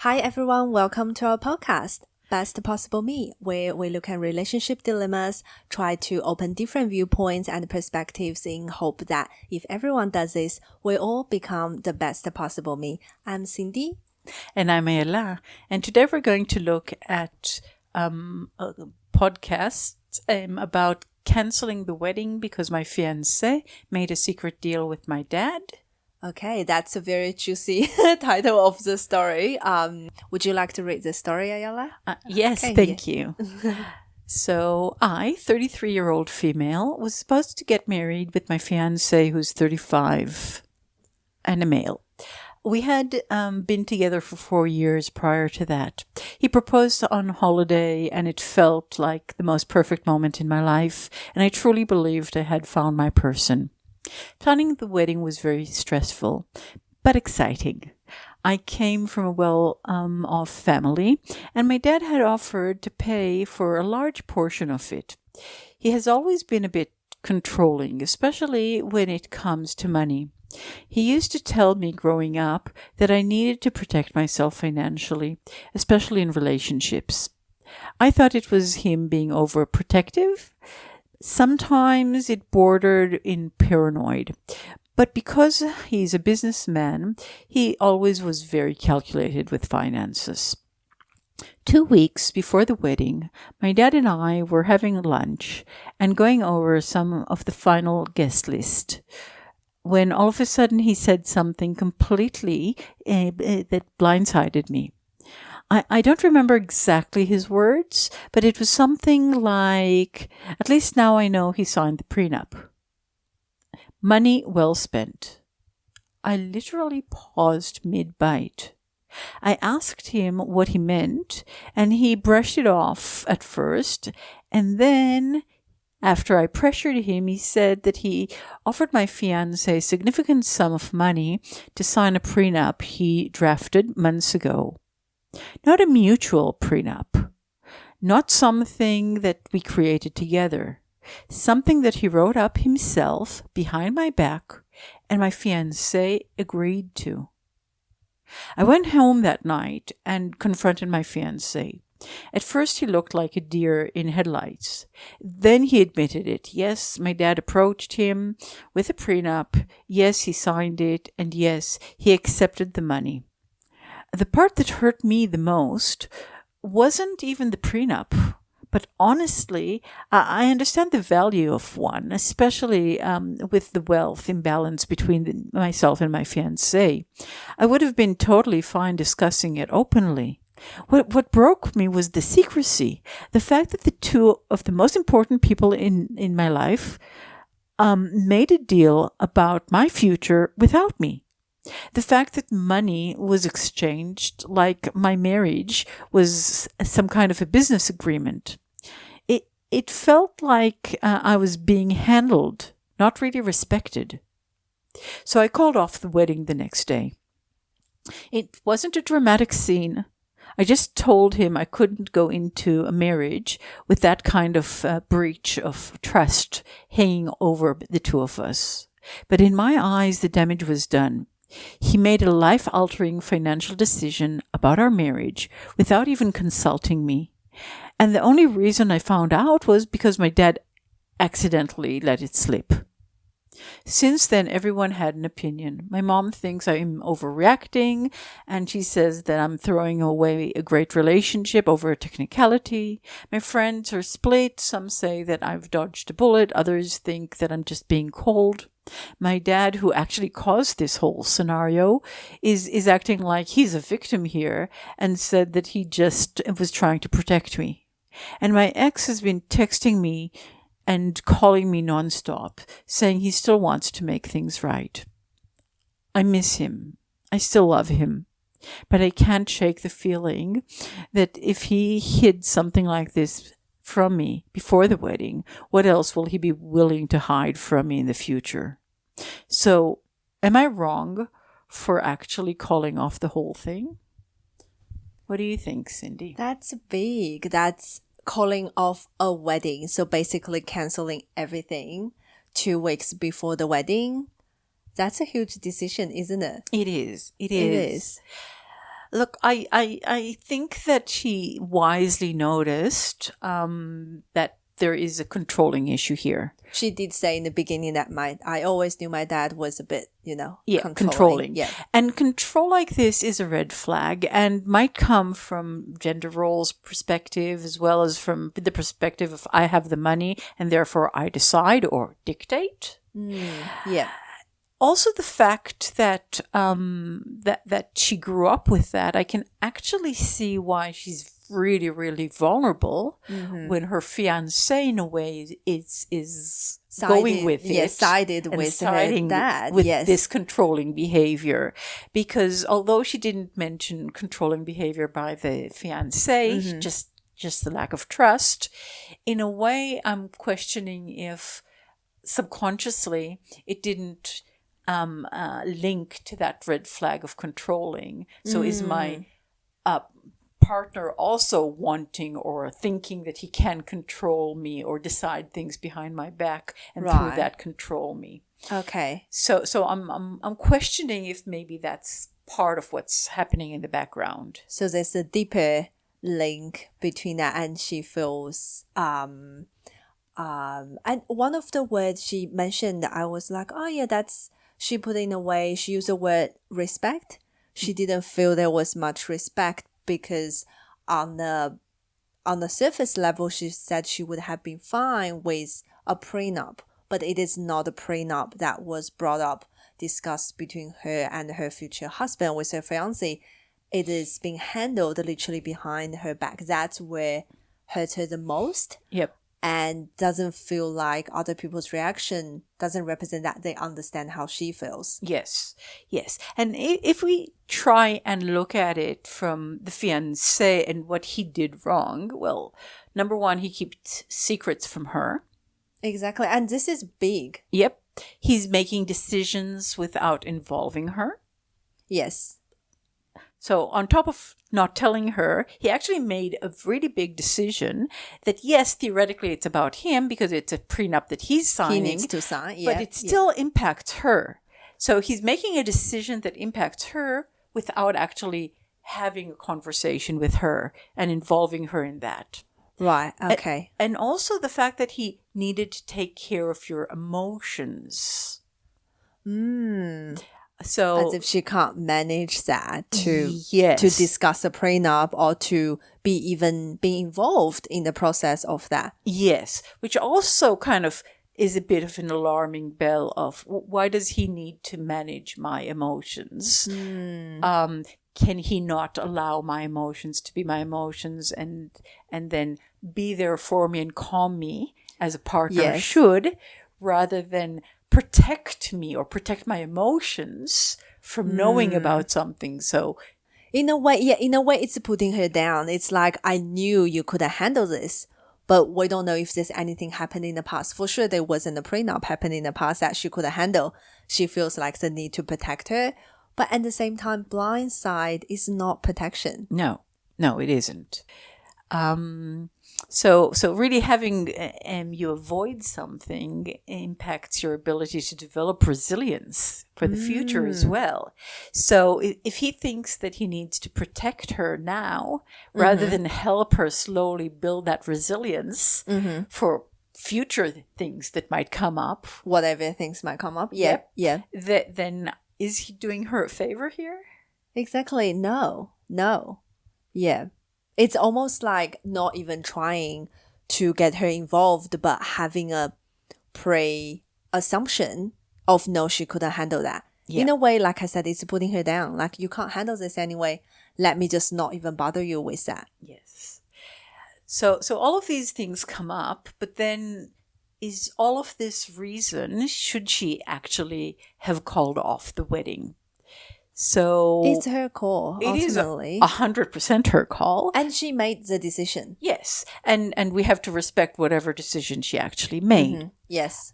Hi everyone, welcome to our podcast, Best Possible Me, where we look at relationship dilemmas, try to open different viewpoints and perspectives in hope that if everyone does this, we all become the best possible me. I'm Cindy. And I'm Ella. And today we're going to look at a podcast about canceling the wedding because my fiancé made a secret deal with my dad. Okay, that's a very juicy title of the story. Would you like to read the story, Ayala? Yes, Okay, thank you. So I, 33-year-old female, was supposed to get married with my fiancé who's 35 and a male. We had been together for 4 years prior to that. He proposed on holiday, and it felt like the most perfect moment in my life, and I truly believed I had found my person. Planning the wedding was very stressful, but exciting. I came from a well-off family, and my dad had offered to pay for a large portion of it. He has always been a bit controlling, especially when it comes to money. He used to tell me growing up that I needed to protect myself financially, especially in relationships. I thought it was him being overprotective. Sometimes it bordered in paranoid. But because he's a businessman, he always was very calculated with finances. 2 weeks before the wedding, my dad and I were having lunch and going over some of the final guest list, when all of a sudden he said something completely that blindsided me. I don't remember exactly his words, but it was something like, at least now I know he signed the prenup. Money well spent. I literally paused mid-bite. I asked him what he meant, and he brushed it off at first, and then after I pressured him, he said that he offered my fiancé a significant sum of money to sign a prenup he drafted months ago. Not a mutual prenup. Not something that we created together. Something that he wrote up himself behind my back, and my fiancé agreed to. I went home that night and confronted my fiancé. At first, he looked like a deer in headlights. Then he admitted it. Yes, my dad approached him with a prenup. Yes, he signed it. And yes, he accepted the money. The part that hurt me the most wasn't even the prenup. But honestly, I understand the value of one, especially with the wealth imbalance between myself and my fiancé. I would have been totally fine discussing it openly. What broke me was the secrecy. The fact that the two of the most important people in my life made a deal about my future without me. The fact that money was exchanged like my marriage was some kind of a business agreement. It felt like I was being handled, not really respected. So I called off the wedding the next day. It wasn't a dramatic scene. I just told him I couldn't go into a marriage with that kind of breach of trust hanging over the two of us. But in my eyes, the damage was done. He made a life-altering financial decision about our marriage without even consulting me. And the only reason I found out was because my dad accidentally let it slip. Since then, everyone had an opinion. My mom thinks I'm overreacting, and she says that I'm throwing away a great relationship over a technicality. My friends are split. Some say that I've dodged a bullet. Others think that I'm just being cold. My dad, who actually caused this whole scenario, is acting like he's a victim here and said that he just was trying to protect me. And my ex has been texting me and calling me nonstop, saying he still wants to make things right. I miss him. I still love him. But I can't shake the feeling that if he hid something like this from me before the wedding, what else will he be willing to hide from me in the future? So, am I wrong for actually calling off the whole thing? What do you think, Cindy? That's big. That's calling off a wedding. So basically canceling everything 2 weeks before the wedding. That's a huge decision, isn't it? It is. It is. look, I think that she wisely noticed that there is a controlling issue here. She did say in the beginning that I always knew my dad was a bit, Controlling. Yeah. And control like this is a red flag and might come from gender roles perspective as well as from the perspective of I have the money and therefore I decide or dictate. Yeah. Also, the fact that that she grew up with that, I can actually see why she's really, really vulnerable when her fiancé, in a way, is going with it. Sided with her dad. With this controlling behavior. Because although she didn't mention controlling behavior by the fiancé, just the lack of trust, in a way, I'm questioning if subconsciously it didn't link to that red flag of controlling. So is my partner also wanting or thinking that he can control me or decide things behind my back and through that control me? Okay. So I'm questioning if maybe that's part of what's happening in the background. So there's a deeper link between that, and she feels and one of the words she mentioned, I was like, oh yeah, that's, she put in a way, she used the word respect. She didn't feel there was much respect because on the surface level, she said she would have been fine with a prenup, but it is not a prenup that was brought up, discussed between her and her future husband with her fiancé. It is being handled literally behind her back. That's where hurt her the most. Yep. And doesn't feel like other people's reaction doesn't represent that they understand how she feels. Yes. And if we try and look at it from the fiancé and what he did wrong, well, number one, he keeps secrets from her. Exactly. And this is big. Yep. He's making decisions without involving her. Yes. So on top of not telling her, he actually made a really big decision that, yes, theoretically it's about him because it's a prenup that he's signing. He needs to sign, yeah. But it still impacts her. So he's making a decision that impacts her without actually having a conversation with her and involving her in that. Right, okay. And also the fact that he needed to take care of your So, as if she can't manage that to discuss a prenup or to be involved in the process of that. Yes, which also kind of is a bit of an alarming bell of why does he need to manage my emotions? Can he not allow my emotions to be my emotions and then be there for me and calm me as a partner should, rather than protect me or protect my emotions from knowing about something? So in a way it's putting her down. It's like, I knew you couldn't handle this, but we don't know if there's anything happened in the past. For sure there wasn't a prenup happened in the past that she couldn't handle. She feels like the need to protect her, but at the same time, blindside is not protection. No, it isn't. So really having you avoid something impacts your ability to develop resilience for the future as well. So if he thinks that he needs to protect her now, rather than help her slowly build that resilience for future things that might come up. Whatever things might come up. Yeah. Then is he doing her a favor here? Exactly. No. Yeah. It's almost like not even trying to get her involved, but having a pre-assumption of no, she couldn't handle that. Yeah. In a way, like I said, it's putting her down. Like, you can't handle this anyway. Let me just not even bother you with that. Yes. So all of these things come up, but then is all of this reason, should she actually have called off the wedding? So it's her call, ultimately. It is 100% her call. And she made the decision. Yes. And we have to respect whatever decision she actually made. Yes.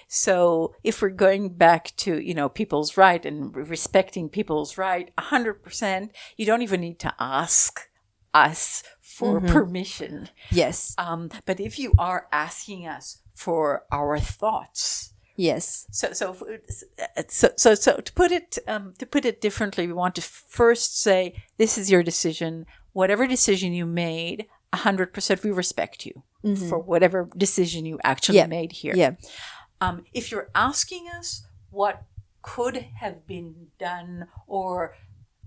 So if we're going back to, people's right and respecting people's right, 100%, you don't even need to ask us for permission. Yes. But if you are asking us for our thoughts, Yes. So to put it differently, we want to first say, this is your decision. Whatever decision you made, 100% we respect you for whatever decision you actually made here. Yeah. If you're asking us what could have been done or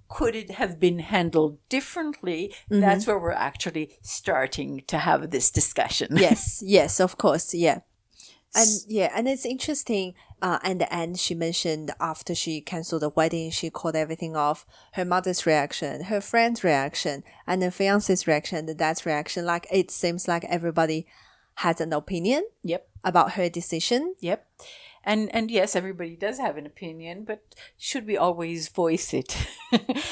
could it have been handled differently, that's where we're actually starting to have this discussion. Yes, of course, yeah. And it's interesting. At the end, she mentioned after she canceled the wedding, she called everything off. Her mother's reaction, her friend's reaction, and the fiance's reaction, the dad's reaction. Like, it seems like everybody has an opinion. Yep. About her decision. Yep. And yes, everybody does have an opinion, but should we always voice it?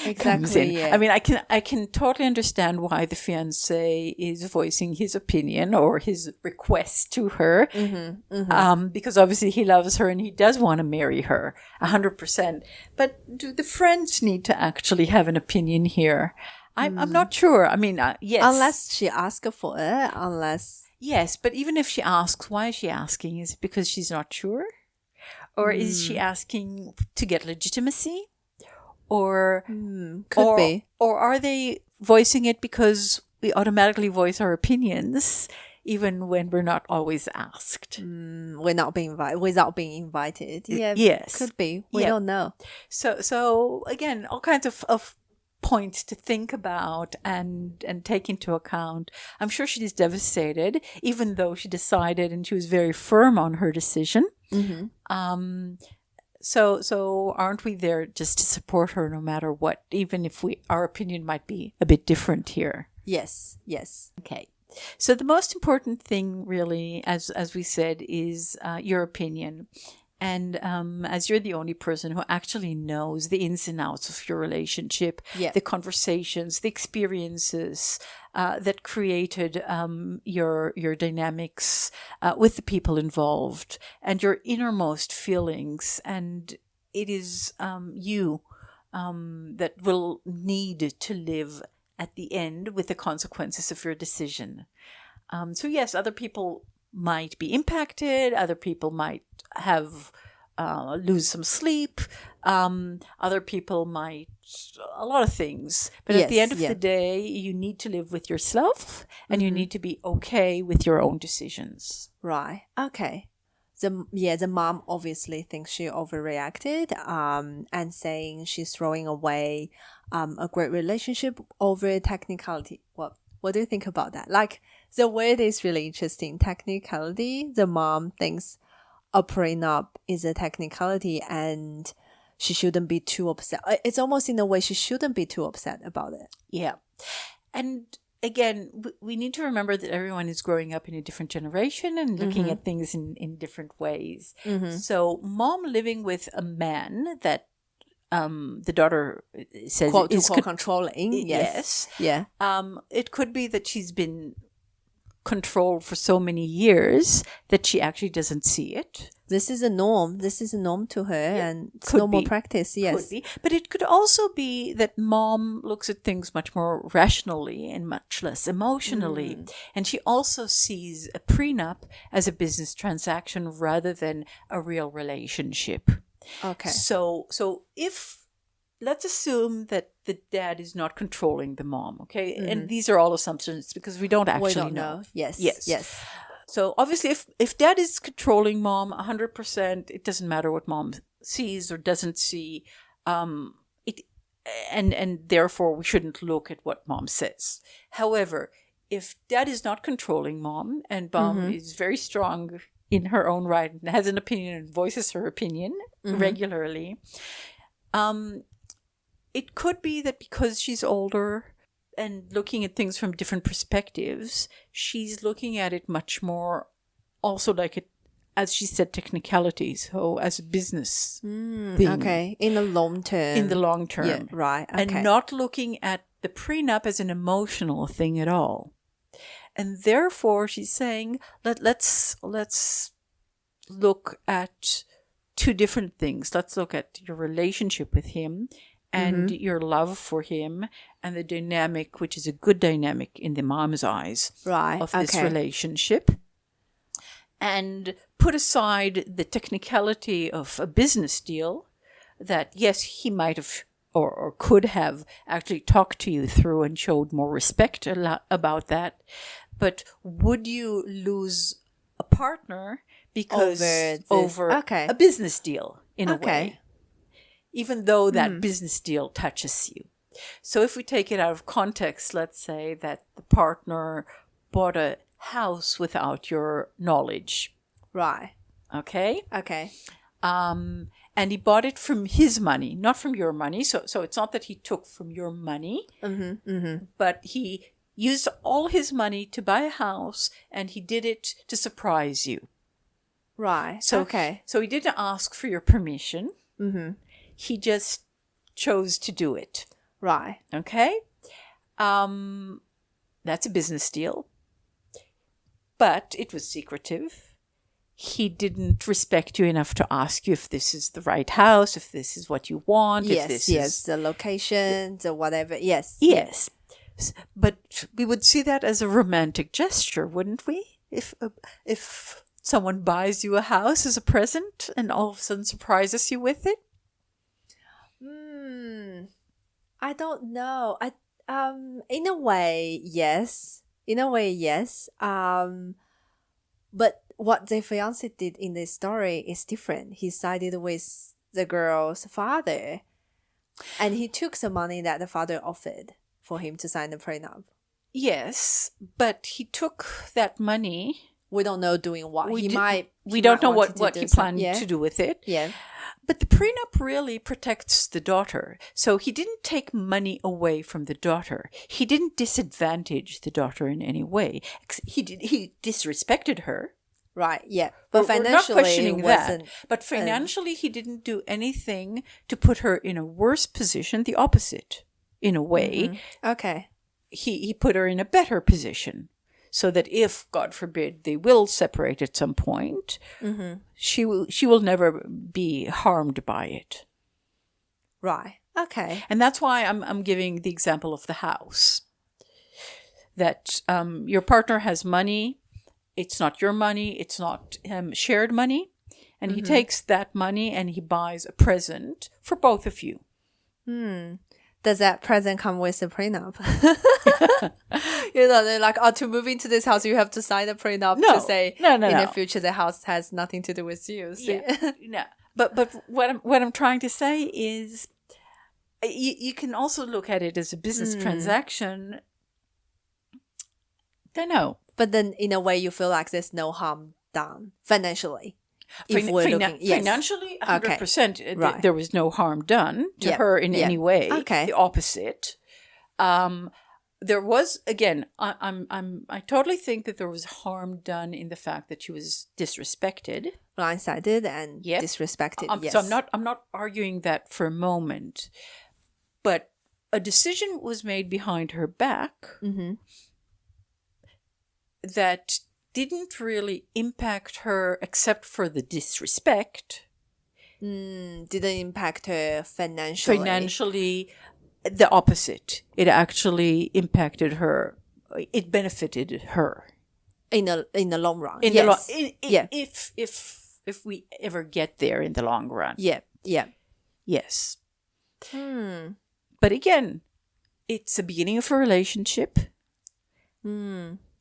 Exactly. Yeah. I mean, I can totally understand why the fiancé is voicing his opinion or his request to her, because obviously he loves her and he does want to marry her 100%. But do the friends need to actually have an opinion here? I'm not sure. I mean, yes, unless she asks for it. Yes, but even if she asks, why is she asking? Is it because she's not sure? Or is she asking to get legitimacy? Or could be. Or are they voicing it because we automatically voice our opinions even when we're not always asked? We're not being without being invited. Yeah. Yes. Could be. We don't know. So again, all kinds of points to think about and take into account. I'm sure she's devastated, even though she decided and she was very firm on her decision. So aren't we there just to support her no matter what, even if our opinion might be a bit different here? Yes. Okay. So the most important thing really, as we said, is your opinion. And as you're the only person who actually knows the ins and outs of your relationship, the conversations, the experiences that created your dynamics with the people involved and your innermost feelings. And it is you that will need to live at the end with the consequences of your decision. So yes, other people might be impacted. Other people might have lose some sleep. Other people might a lot of things. But at the end of the day, you need to live with yourself, and you need to be okay with your own decisions. Right. Okay. The mom obviously thinks she overreacted, and saying she's throwing away a great relationship over technicality. What do you think about that? Like, the word is really interesting. Technicality. The mom thinks a prenup is a technicality and she shouldn't be too upset. It's almost in a way she shouldn't be too upset about it. Yeah. And again, we need to remember that everyone is growing up in a different generation and looking at things in different ways. So mom living with a man that the daughter says quote unquote controlling. Yes. Yeah. It could be that she's been controlled for so many years that she actually doesn't see it. This is a norm. This is a norm to her, and it's normal practice. Yes. Could be. But it could also be that mom looks at things much more rationally and much less emotionally. And she also sees a prenup as a business transaction rather than a real relationship. Okay. So if let's assume that the dad is not controlling the mom, okay? And these are all assumptions because we don't actually know. Yes. So obviously if dad is controlling mom 100%, it doesn't matter what mom sees or doesn't see. And therefore we shouldn't look at what mom says. However, if dad is not controlling mom and mom is very strong in her own right and has an opinion and voices her opinion regularly, it could be that because she's older and looking at things from different perspectives, she's looking at it much more also like it, as she said, technicalities, so as a business thing. Okay, in the long term. Yeah, right. Okay. And not looking at the prenup as an emotional thing at all. And therefore, she's saying, let's look at two different things. Let's look at your relationship with him and your love for him and the dynamic, which is a good dynamic in the mom's eyes, right. of this relationship. and put aside the technicality of a business deal that, yes, he might have or could have actually talked to you through and showed more respect about that. But would you lose a partner because over a business deal in a way, even though that business deal touches you? So if we take it out of context, let's say that the partner bought a house without your knowledge. Right. Okay? Okay. And he bought it from his money, not from your money. So it's not that he took from your money, but he used all his money to buy a house, and he did it to surprise you. Right. So, so he didn't ask for your permission. He just chose to do it. Right. Okay? That's a business deal. But it was secretive. He didn't respect you enough to ask you if this is the right house, if this is what you want. Yes, if this is the location, the whatever. Yes. Yes. But we would see that as a romantic gesture, wouldn't we? If someone buys you a house as a present and all of a sudden surprises you with it? I don't know. In a way, yes. But what the fiancé did in this story is different. He sided with the girl's father, and he took the money that the father offered for him to sign the prenup. Yes, but he took that money. We don't know doing what. We don't know what he planned to do with it. Yeah. But the prenup really protects the daughter. So he didn't take money away from the daughter. He didn't disadvantage the daughter in any way. He disrespected her. Right, yeah. But financially, we're not questioning that. But financially, he didn't do anything to put her in a worse position, the opposite, in a way. Okay. He put her in a better position so that if, God forbid, they will separate at some point, she will never be harmed by it. Right, okay. And that's why I'm giving the example of the house. That your partner has money. It's not your money. It's not shared money. And he takes that money and he buys a present for both of you. Does that present come with a prenup? They're like, to move into this house, you have to sign a prenup to say in the future the house has nothing to do with you. No. But what I'm trying to say is you can also look at it as a business transaction. Don't know. But then in a way you feel like there's no harm done financially. Financially, 100%, right. There was no harm done to her in any way. Okay. The opposite. There was, again, I totally think that there was harm done in the fact that she was disrespected, blindsided, and disrespected. Yes. So I'm not arguing that for a moment, but a decision was made behind her back that didn't really impact her except for the disrespect. Didn't impact her financially. Financially, the opposite. It actually impacted her. It benefited her in the long run. If we ever get there in the long run. Yeah. Yes. But again, it's the beginning of a relationship.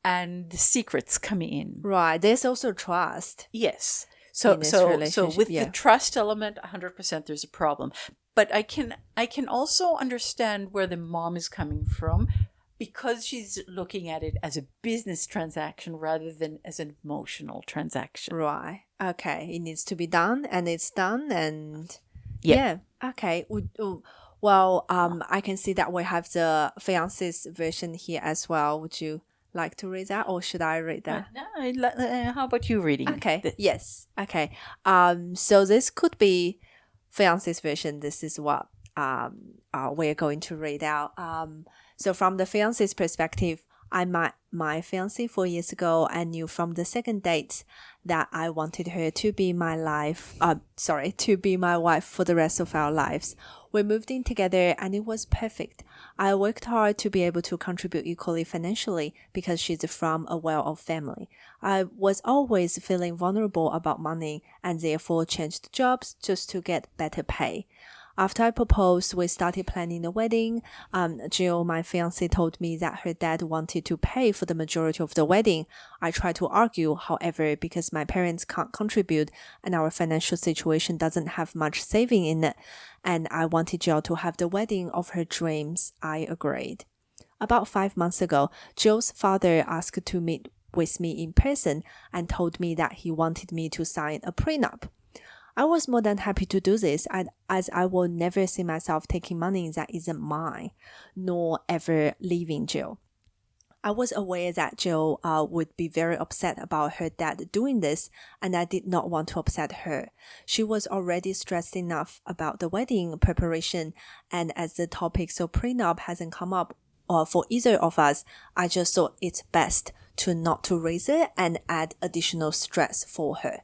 And the secrets come in. Right. There's also trust. Yes. So with the trust element, 100% there's a problem. But I can also understand where the mom is coming from because she's looking at it as a business transaction rather than as an emotional transaction. Right. Okay. It needs to be done and it's done and okay. Well, I can see that we have the fiancé's version here as well. Would you like to read that or should I read that? How about you reading? Okay. Yes. Okay. So this could be fiancé's version. This is what we're going to read out. So from the fiancé's perspective, I met my fiancé 4 years ago and knew from the second date that I wanted her to be to be my wife for the rest of our lives. We moved in together and it was perfect. I worked hard to be able to contribute equally financially because she's from a well-off family. I was always feeling vulnerable about money and therefore changed jobs just to get better pay. After I proposed, we started planning the wedding. Jill, my fiancée, told me that her dad wanted to pay for the majority of the wedding. I tried to argue, however, because my parents can't contribute and our financial situation doesn't have much saving in it, and I wanted Jill to have the wedding of her dreams. I agreed. About 5 months ago, Jill's father asked to meet with me in person and told me that he wanted me to sign a prenup. I was more than happy to do this as I will never see myself taking money that isn't mine, nor ever leaving Jill. I was aware that Jill would be very upset about her dad doing this, and I did not want to upset her. She was already stressed enough about the wedding preparation, and as the topic of prenup hasn't come up for either of us, I just thought it's best not to raise it and add additional stress for her.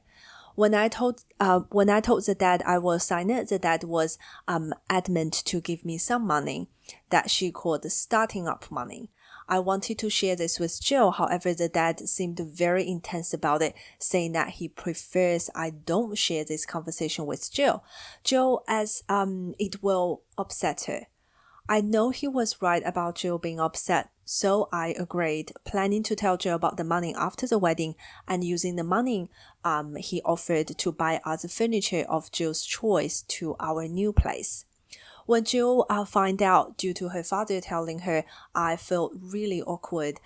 When I told the dad I will sign it, the dad was adamant to give me some money that she called starting up money. I wanted to share this with Jill, however, the dad seemed very intense about it, saying that he prefers I don't share this conversation with Jill. Jill, as it will upset her. I know he was right about Jill being upset, so I agreed, planning to tell Jill about the money after the wedding and using the money he offered to buy other furniture of Jill's choice to our new place. When Jill found out due to her father telling her, I felt really awkward,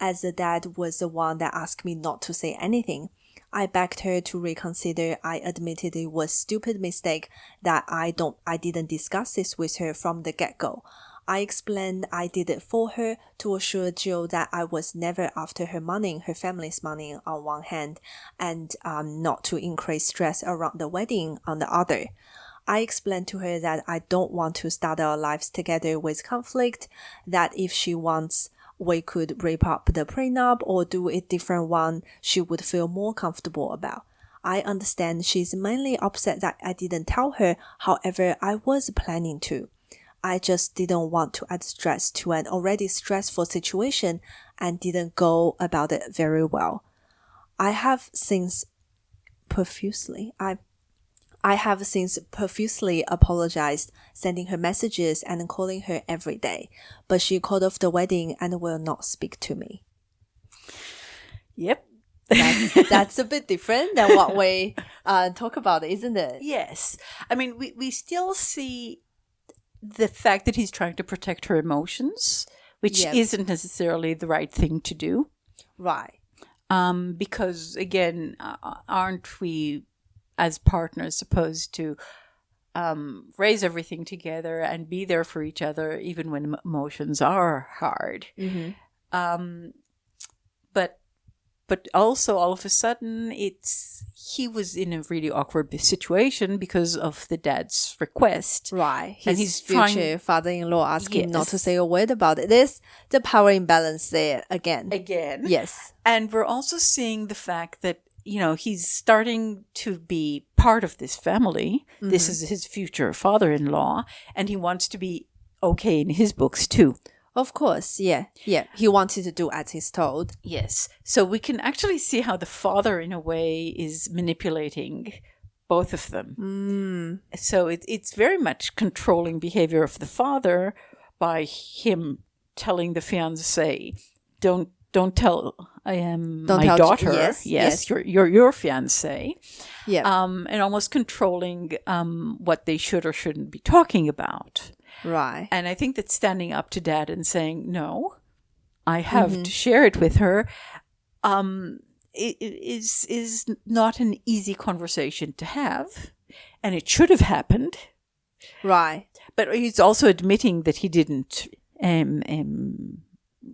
as the dad was the one that asked me not to say anything. I begged her to reconsider. I admitted it was a stupid mistake that I didn't discuss this with her from the get-go. I explained I did it for her to assure Jill that I was never after her money, her family's money on one hand, and not to increase stress around the wedding on the other. I explained to her that I don't want to start our lives together with conflict, that if she wants, we could rip up the prenup or do a different one she would feel more comfortable about. I understand she's mainly upset that I didn't tell her, however, I was planning to. I just didn't want to add stress to an already stressful situation and didn't go about it very well. I have since profusely apologized, sending her messages and calling her every day, but she called off the wedding and will not speak to me. Yep. That's a bit different than what we talk about, isn't it? Yes. I mean, we still see the fact that he's trying to protect her emotions, which isn't necessarily the right thing to do. Right. Because, again, aren't we as partners supposed to raise everything together and be there for each other even when emotions are hard? Mm-hmm. But also all of a sudden he was in a really awkward situation because of the dad's request. Right. His future father-in-law asked him not to say a word about it. There's the power imbalance there again. Yes. And we're also seeing the fact that, he's starting to be part of this family. Mm-hmm. This is his future father-in-law, and he wants to be okay in his books too. Of course, yeah. He wanted to do as he's told. Yes. So we can actually see how the father, in a way, is manipulating both of them. So it's very much controlling behavior of the father by him telling the fiancé, don't tell I am my daughter. Yes. You're your fiancé. Yeah. And almost controlling what they should or shouldn't be talking about. Right. And I think that standing up to dad and saying, no, I have to share it with her, is not an easy conversation to have. And it should have happened. Right. But he's also admitting that he didn't,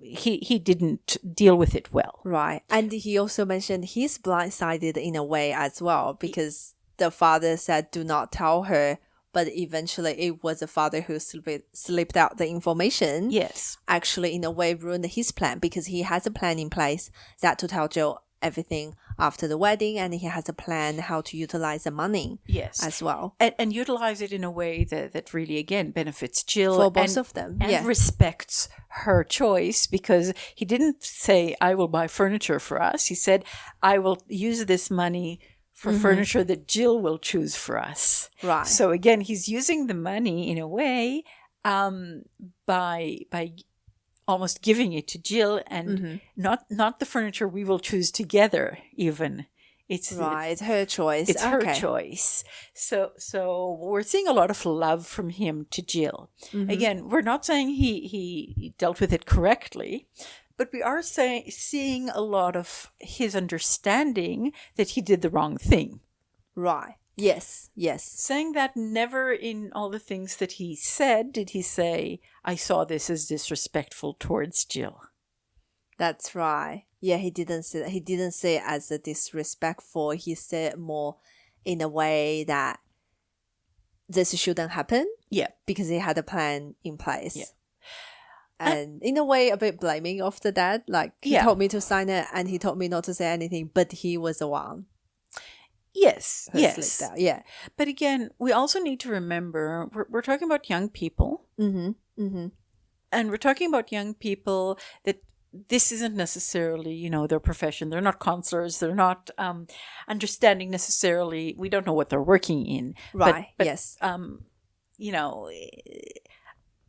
he didn't deal with it well. Right. And he also mentioned he's blindsided in a way as well, because the father said, do not tell her but eventually it was the father who slipped out the information. Yes. Actually, in a way, ruined his plan because he has a plan in place that to tell Jill everything after the wedding, and he has a plan how to utilize the money. Yes. As well. And utilize it in a way that really, again, benefits Jill. For both of them. And respects her choice, because he didn't say, I will buy furniture for us. He said, I will use this money for furniture that Jill will choose for us. Right. So again, he's using the money in a way by almost giving it to Jill, and not the furniture we will choose together even. It's her choice. It's her choice. So we're seeing a lot of love from him to Jill. Again, we're not saying he dealt with it correctly, but we are seeing a lot of his understanding that he did the wrong thing. Right. Yes. Saying that never in all the things that he said did he say, I saw this as disrespectful towards Jill. That's right. Yeah, he didn't say that. He didn't say it as a disrespectful. He said more in a way that this shouldn't happen. Yeah. Because he had a plan in place. Yeah. And in a way, a bit blaming of the dad. Like, he told me to sign it and he told me not to say anything, but he was the one. Yes. Yeah. But again, we also need to remember, we're talking about young people. And we're talking about young people that this isn't necessarily, their profession. They're not counselors. They're not understanding necessarily. We don't know what they're working in. Right. But, yes.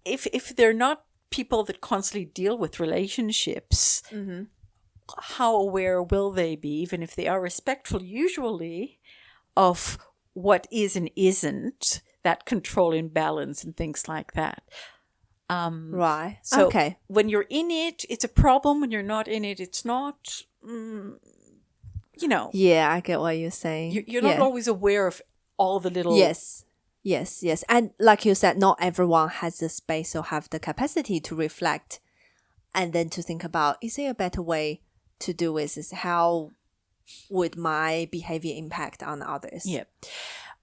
If they're not people that constantly deal with relationships, how aware will they be, even if they are respectful, usually, of what is and isn't, that control imbalance and things like that. Right. So when you're in it, it's a problem. When you're not in it, it's not, Yeah, I get what you're saying. You're not always aware of all the little... Yes. And like you said, not everyone has the space or have the capacity to reflect and then to think about, is there a better way to do this? Is how would my behavior impact on others? Yeah.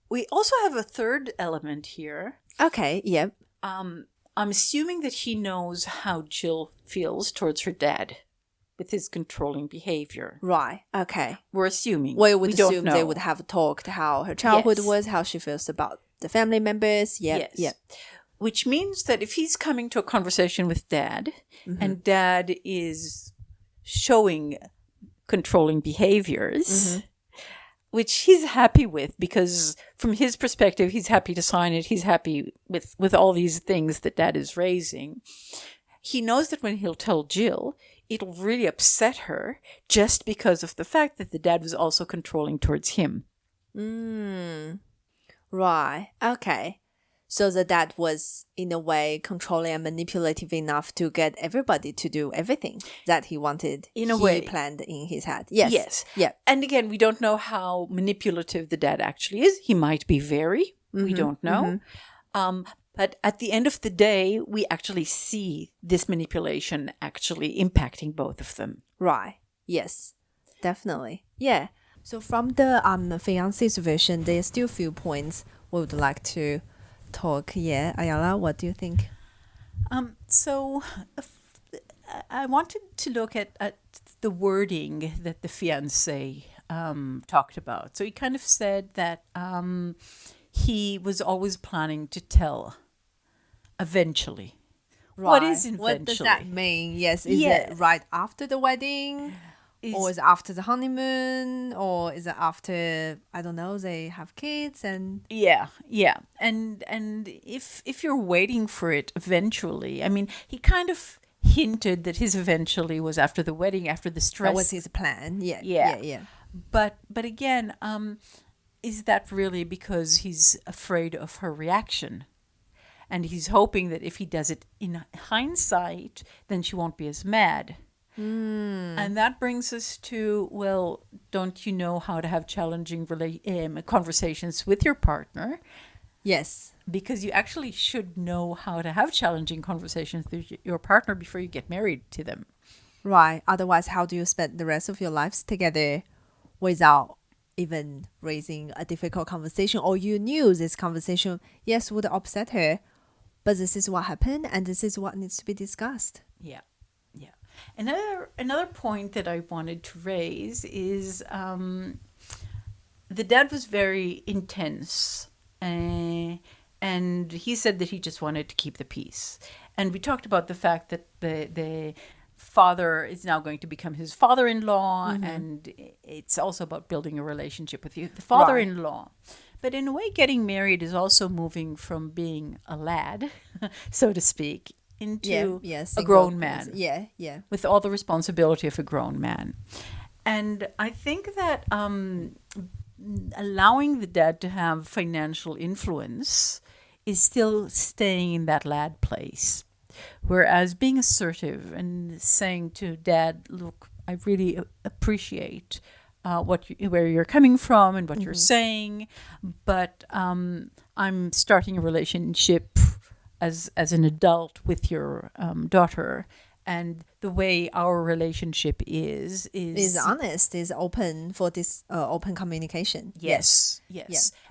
We also have a third element here. Okay, yeah. I'm assuming that he knows how Jill feels towards her dad with his controlling behavior. Right, okay. We're assuming. We would assume they would have talked how her childhood was, how she feels about the family members. Yes. Which means that if he's coming to a conversation with dad and dad is showing controlling behaviors, which he's happy with, because from his perspective, he's happy to sign it. He's happy with all these things that dad is raising. He knows that when he'll tell Jill, it'll really upset her just because of the fact that the dad was also controlling towards him. Right. Okay. So the dad was, in a way, controlling and manipulative enough to get everybody to do everything that he wanted. In a way. He planned in his head. Yes. Yeah. And again, we don't know how manipulative the dad actually is. He might be very. We don't know. But at the end of the day, we actually see this manipulation actually impacting both of them. Right. Yes. Definitely. Yeah. So from the fiancé's version, there's still a few points we would like to talk. Yeah, Ayala, what do you think? So I wanted to look at the wording that the fiancé talked about. So he kind of said that he was always planning to tell eventually. Right. What is eventually? What does that mean? Yes, is it right after the wedding? Or is it after the honeymoon? Or is it after, I don't know, they have kids and... Yeah. And if you're waiting for it eventually, I mean, he kind of hinted that his eventually was after the wedding, after the stress. That was his plan. Yeah. But again, is that really because he's afraid of her reaction? And he's hoping that if he does it in hindsight, then she won't be as mad. And that brings us to, well, don't you know how to have challenging conversations with your partner? Yes. Because you actually should know how to have challenging conversations with your partner before you get married to them. Right. Otherwise, how do you spend the rest of your lives together without even raising a difficult conversation, or you knew this conversation, yes, would upset her, but this is what happened and this is what needs to be discussed. Yeah. Yeah. Another point that I wanted to raise is the dad was very intense, and he said that he just wanted to keep the peace. And we talked about the fact that the father is now going to become his father-in-law, and it's also about building a relationship with you, the father-in-law. But in a way, getting married is also moving from being a lad, so to speak, into a grown man. Yeah. With all the responsibility of a grown man. And I think that allowing the dad to have financial influence is still staying in that lad place. Whereas being assertive and saying to dad, look, I really appreciate where you're coming from and what you're saying, but I'm starting a relationship as an adult with your daughter, and the way our relationship is honest, is open for this open communication. Yes. Yeah.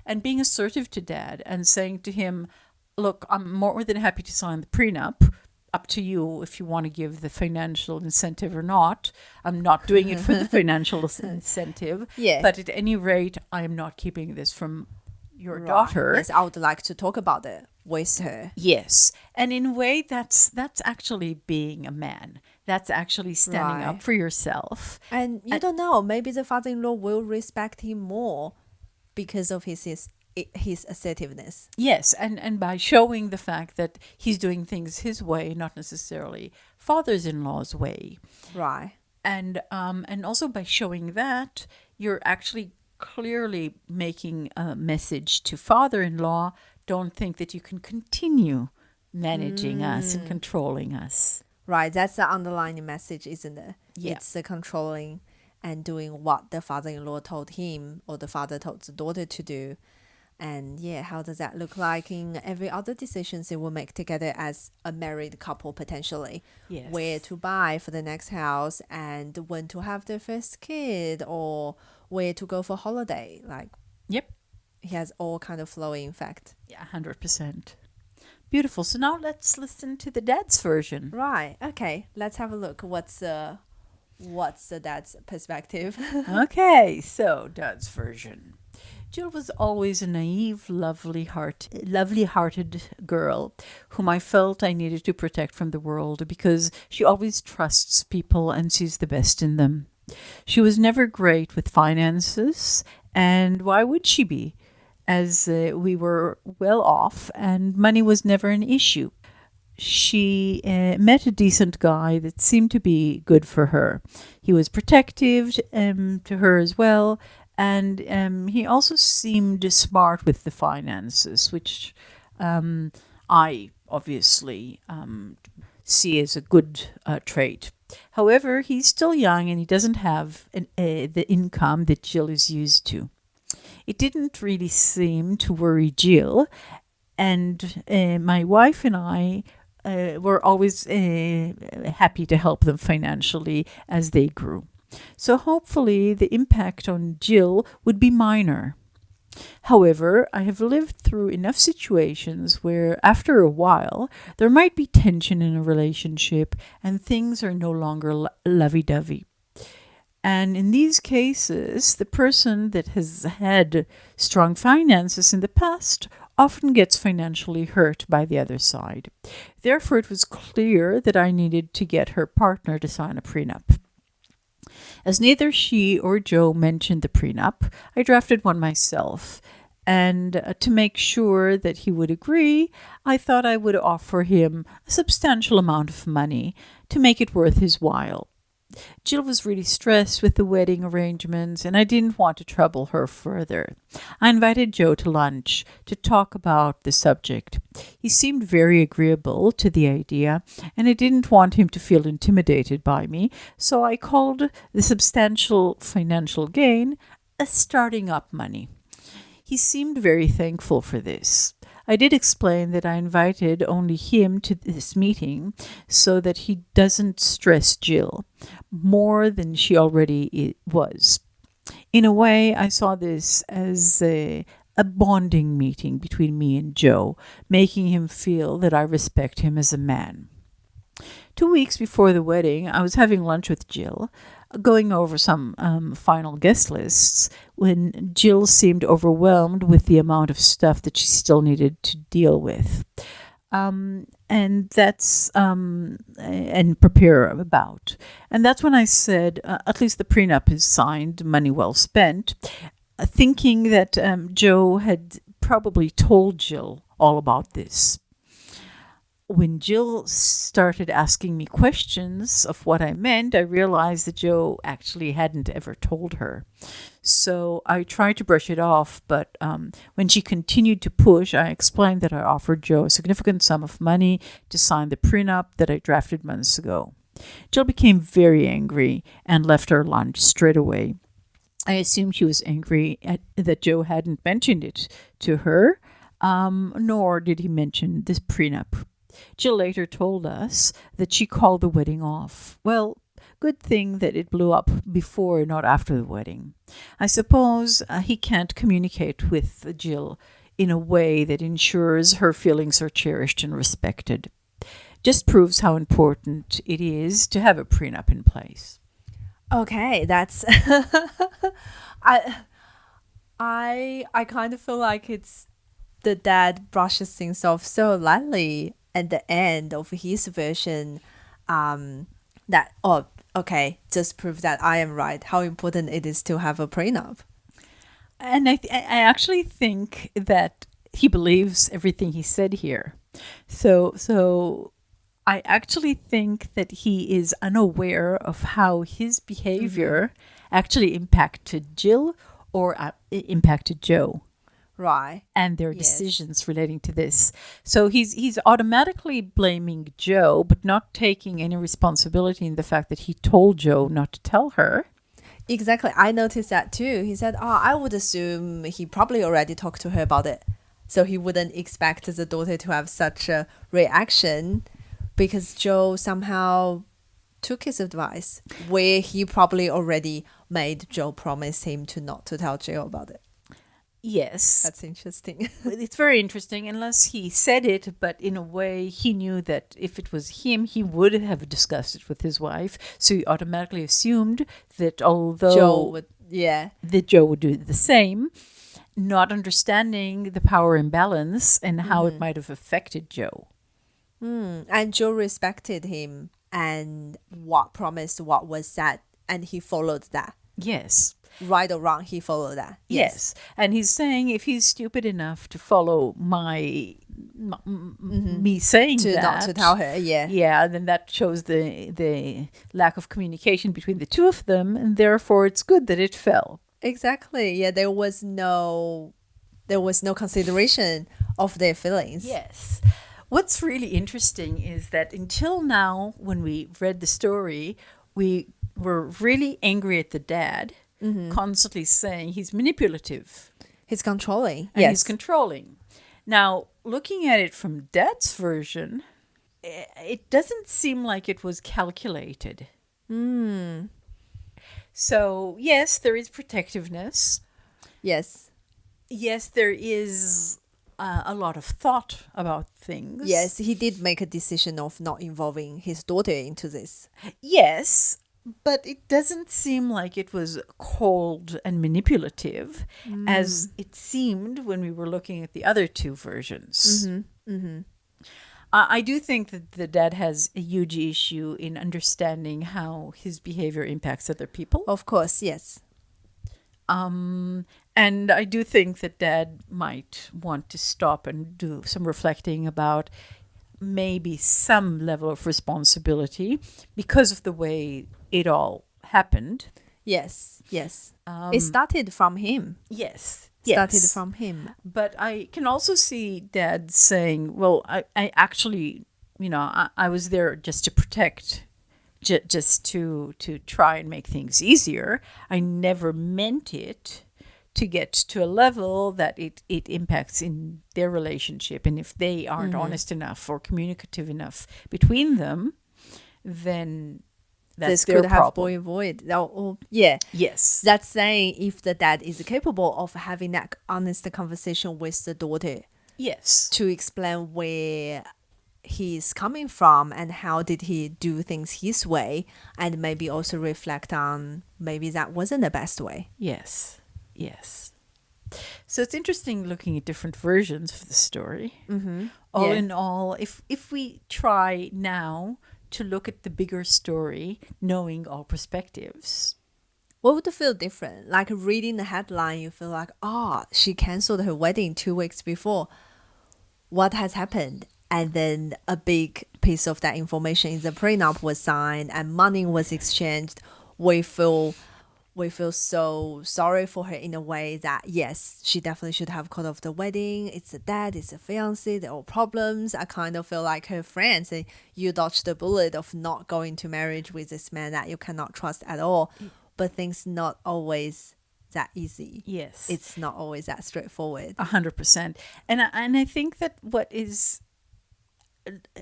And being assertive to dad and saying to him, look, I'm more than happy to sign the prenup. Up to you if you want to give the financial incentive or not. I'm not doing it for the financial incentive. Yeah. But at any rate, I am not keeping this from your daughter. Yes, I would like to talk about it with her. Yes. And in a way, that's actually being a man. That's actually standing up for yourself. And you don't know, maybe the father-in-law will respect him more because of his assertiveness. Yes, and by showing the fact that he's doing things his way, not necessarily father-in-law's way. Right. And also by showing that, you're actually clearly making a message to father-in-law, don't think that you can continue managing us and controlling us. Right, that's the underlying message, isn't it? Yeah. It's the controlling and doing what the father-in-law told him or the father told the daughter to do. And how does that look like in every other decisions they will make together as a married couple potentially? Yes. Where to buy for the next house and when to have their first kid or where to go for holiday. Yep. He has all kind of flowing effect. Yeah, 100%. Beautiful. So now let's listen to the dad's version. Right. Okay. Let's have a look. What's the dad's perspective? Okay. So dad's version. Jill was always a naive, lovely-hearted girl whom I felt I needed to protect from the world because she always trusts people and sees the best in them. She was never great with finances, and why would she be? As we were well off and money was never an issue. She met a decent guy that seemed to be good for her. He was protective to her as well, and he also seemed smart with the finances, which I obviously see as a good trait. However, he's still young and he doesn't have the income that Jill is used to. It didn't really seem to worry Jill, and my wife and I were always happy to help them financially as they grew. So hopefully the impact on Jill would be minor. However, I have lived through enough situations where, after a while, there might be tension in a relationship and things are no longer lovey-dovey. And in these cases, the person that has had strong finances in the past often gets financially hurt by the other side. Therefore, it was clear that I needed to get her partner to sign a prenup. As neither she or Joe mentioned the prenup, I drafted one myself. And to make sure that he would agree, I thought I would offer him a substantial amount of money to make it worth his while. Jill was really stressed with the wedding arrangements, and I didn't want to trouble her further. I invited Joe to lunch to talk about the subject. He seemed very agreeable to the idea, and I didn't want him to feel intimidated by me, so I called the substantial financial gain a starting up money. He seemed very thankful for this. I did explain that I invited only him to this meeting so that he doesn't stress Jill more than she already was. In a way, I saw this as a bonding meeting between me and Joe, making him feel that I respect him as a man. 2 weeks before the wedding, I was having lunch with Jill, going over some final guest lists, when Jill seemed overwhelmed with the amount of stuff that she still needed to deal with. And prepare about. And that's when I said, at least the prenup is signed, money well spent, thinking that Joe had probably told Jill all about this. When Jill started asking me questions of what I meant, I realized that Joe actually hadn't ever told her. So I tried to brush it off, but when she continued to push, I explained that I offered Joe a significant sum of money to sign the prenup that I drafted months ago. Jill became very angry and left our lunch straight away. I assumed she was angry that Joe hadn't mentioned it to her, nor did he mention this prenup. Jill later told us that she called the wedding off. Well, good thing that it blew up before, not after the wedding. I suppose he can't communicate with Jill in a way that ensures her feelings are cherished and respected. Just proves how important it is to have a prenup in place. Okay, that's I kind of feel like it's the dad brushes things off so lightly at the end of his version, that, oh, okay, just prove that I am right, how important it is to have a prenup. And I actually think that he believes everything he said here. So I actually think that he is unaware of how his behavior actually impacted Jill or impacted Joe. Right. And their Yes. decisions relating to this. So he's automatically blaming Joe, but not taking any responsibility in the fact that he told Joe not to tell her. Exactly. I noticed that too. He said, oh, I would assume he probably already talked to her about it. So he wouldn't expect the daughter to have such a reaction because Joe somehow took his advice, where he probably already made Joe promise him to not to tell Jill about it. Yes. That's interesting. It's very interesting, unless he said it, but in a way he knew that if it was him, he would have discussed it with his wife. So he automatically assumed that although Joe would do the same, not understanding the power imbalance and how it might have affected Joe. And Joe respected him and what promised, what was said, and he followed that. Yes. Right or wrong, he followed that. Yes. And he's saying if he's stupid enough to follow me saying To that, not to tell her, yeah, then that shows the lack of communication between the two of them, and therefore it's good that it fell. Exactly. Yeah, there was no consideration of their feelings. Yes. What's really interesting is that until now, when we read the story, we were really angry at the dad, constantly saying he's manipulative. He's controlling. And he's controlling. Now, looking at it from Dad's version, it doesn't seem like it was calculated. So, yes, there is protectiveness. Yes. Yes, there is a lot of thought about things. Yes, he did make a decision of not involving his daughter into this. Yes, but it doesn't seem like it was cold and manipulative as it seemed when we were looking at the other two versions. I do think that the dad has a huge issue in understanding how his behavior impacts other people. Of course, yes. And I do think that Dad might want to stop and do some reflecting about maybe some level of responsibility because of the way it all happened. Yes, yes. It started from him. Yes. Started from him. But I can also see Dad saying, well, I actually, I was there just to protect, just to try and make things easier. I never meant it to get to a level that it impacts in their relationship. And if they aren't honest enough or communicative enough between them, then this their could have problem. been avoided. Yeah. Yes. That's saying if the dad is capable of having that honest conversation with the daughter Yes. to explain where he's coming from and how did he do things his way, and maybe also reflect on maybe that wasn't the best way. Yes. Yes. So it's interesting looking at different versions of the story. All Yeah. in all, if we try now to look at the bigger story, knowing all perspectives, What would feel different? Like reading the headline, you feel like, she canceled her wedding 2 weeks before. What has happened? And then a big piece of that information is the prenup was signed and money was exchanged. We feel so sorry for her in a way that yes, she definitely should have called off the wedding. It's a dad, it's a fiance, there are problems. I kind of feel like her friend saying you dodged the bullet of not going to marriage with this man that you cannot trust at all. But things not always that easy. yes, It's not always that straightforward. 100%. And I think that what is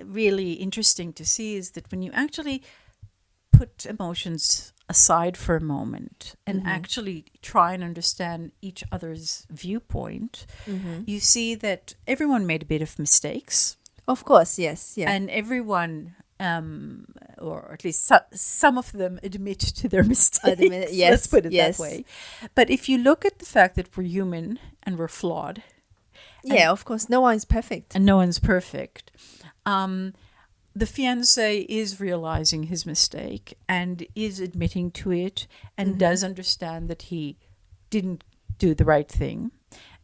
really interesting to see is that when you actually put emotions aside for a moment and actually try and understand each other's viewpoint, you see that everyone made a bit of mistakes. Of course, yes, yeah. And everyone, or at least some of them, admit to their mistakes. Yes, Let's put it yes. that way. But if you look at the fact that we're human and we're flawed, Yeah, of course, no one is perfect. and no one's perfect, the fiancé is realizing his mistake and is admitting to it and does understand that he didn't do the right thing.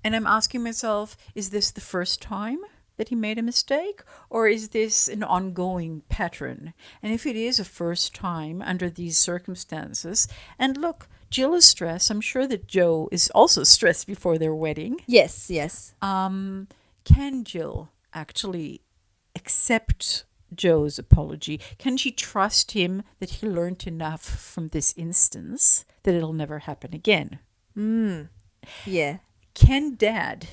And I'm asking myself, is this the first time that he made a mistake, or is this an ongoing pattern? And if it is a first time under these circumstances, and look, Jill is stressed. I'm sure that Joe is also stressed before their wedding. Yes, yes. Can Jill actually accept Joe's apology? Can she trust him that he learned enough from this instance that it'll never happen again? Yeah. Can Dad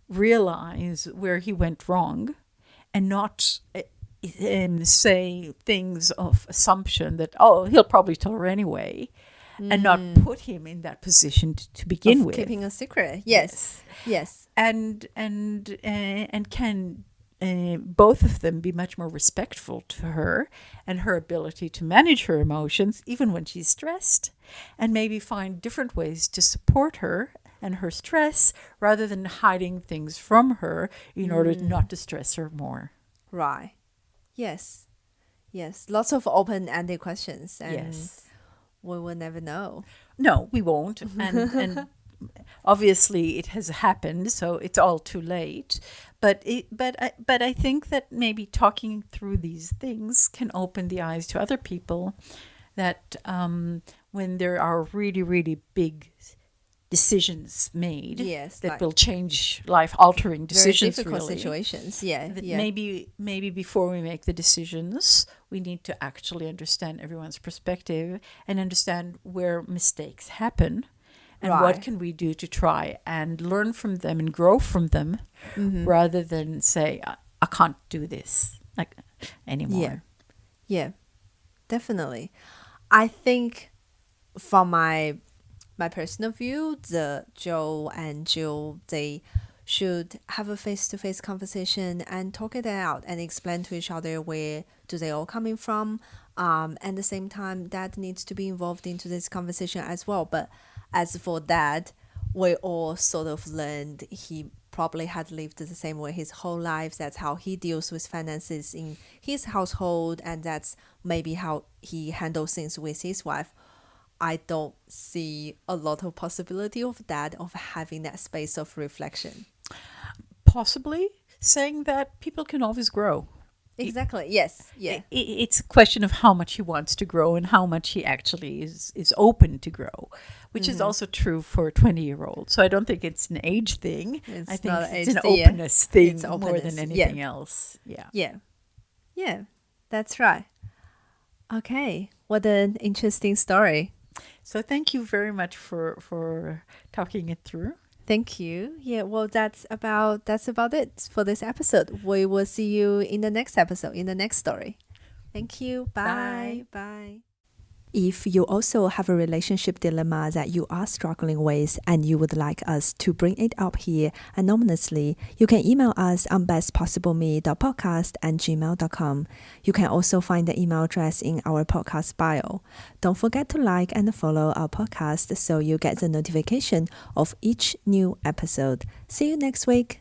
realize where he went wrong and not say things of assumption that, he'll probably tell her anyway, and not put him in that position to begin with? Keeping a secret. Yes. Yes. And can both of them be much more respectful to her and her ability to manage her emotions even when she's stressed, and maybe find different ways to support her and her stress rather than hiding things from her in order not to stress her more. Right. Yes. Yes. Lots of open-ended questions, and Yes. we will never know. No, we won't. And obviously it has happened, so it's all too late. But I think that maybe talking through these things can open the eyes to other people that when there are really, really big decisions made, Yes, that like will change life-altering Very decisions. difficult really. situations. Yeah. That Yeah. maybe before we make the decisions, we need to actually understand everyone's perspective and understand where mistakes happen, and Right. what can we do to try and learn from them and grow from them, rather than say, I can't do this anymore. Yeah. Yeah. Definitely. I think from my personal view, the Joe and Jill, they should have a face-to-face conversation and talk it out and explain to each other where do they all coming from. At the same time, Dad needs to be involved into this conversation as well. But as for Dad, we all sort of learned he probably had lived the same way his whole life. That's how he deals with finances in his household, and that's maybe how he handles things with his wife. I don't see a lot of possibility of that, of having that space of reflection. Possibly saying that people can always grow. Exactly. Yes. Yeah. It's a question of how much he wants to grow and how much he actually is open to grow, which is also true for a 20-year-old. So I don't think it's an age thing. It's I think not an it's age an thing, yeah. openness thing It's more openness, than yeah. anything else. Yeah. Yeah. Yeah. That's right. Okay. What an interesting story. So thank you very much for talking it through. Thank you. Yeah, well, that's about it for this episode. We will see you in the next episode, in the next story. Thank you. Bye. Bye. If you also have a relationship dilemma that you are struggling with and you would like us to bring it up here anonymously, you can email us on bestpossibleme.podcast@gmail.com. You can also find the email address in our podcast bio. Don't forget to like and follow our podcast so you get the notification of each new episode. See you next week.